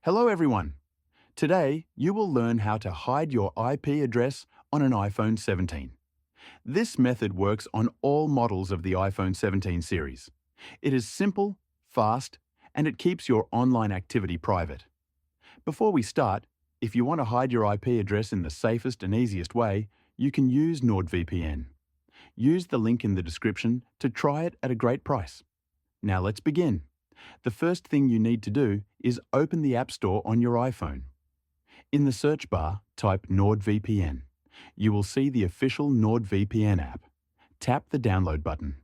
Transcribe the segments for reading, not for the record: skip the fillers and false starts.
Hello everyone. Today, you will learn how to hide your IP address on an iPhone 17. This method works on all models of the iPhone 17 series. It is simple, fast, and it keeps your online activity private. Before we start, if you want to hide your IP address in the safest and easiest way, you can use NordVPN. Use the link in the description to try it at a great price. Now let's begin. The first thing you need to do is open the App Store on your iPhone. In the search bar, type NordVPN. You will see the official NordVPN app. Tap the download button.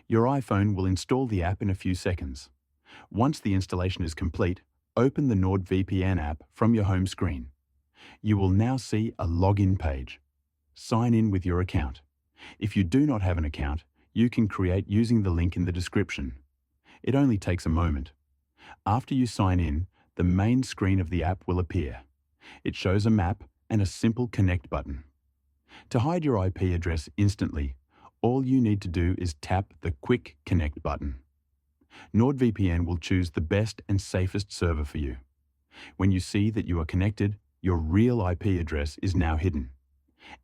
Your iPhone will install the app in a few seconds. Once the installation is complete, open the NordVPN app from your home screen. You will now see a login page. Sign in with your account. If you do not have an account, you can create using the link in the description. It only takes a moment. After you sign in, the main screen of the app will appear. It shows a map and a simple connect button. To hide your IP address instantly, all you need to do is tap the Quick Connect button. NordVPN will choose the best and safest server for you. When you see that you are connected, your real IP address is now hidden.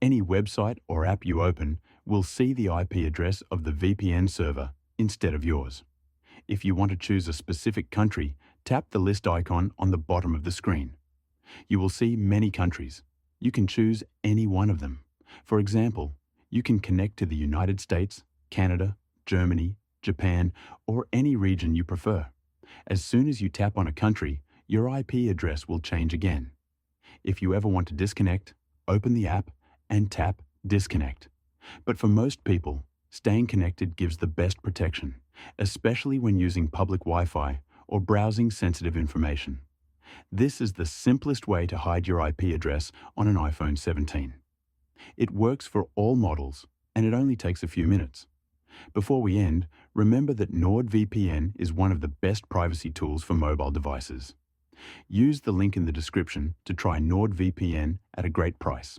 Any website or app you open will see the IP address of the VPN server instead of yours. If you want to choose a specific country, tap the list icon on the bottom of the screen. You will see many countries. You can choose any one of them. For example, you can connect to the United States, Canada, Germany, Japan, or any region you prefer. As soon as you tap on a country, your IP address will change again. If you ever want to disconnect, open the app and tap Disconnect. But for most people, staying connected gives the best protection, especially when using public Wi-Fi or browsing sensitive information. This is the simplest way to hide your IP address on an iPhone 17. It works for all models, and it only takes a few minutes. Before we end, remember that NordVPN is one of the best privacy tools for mobile devices. Use the link in the description to try NordVPN at a great price.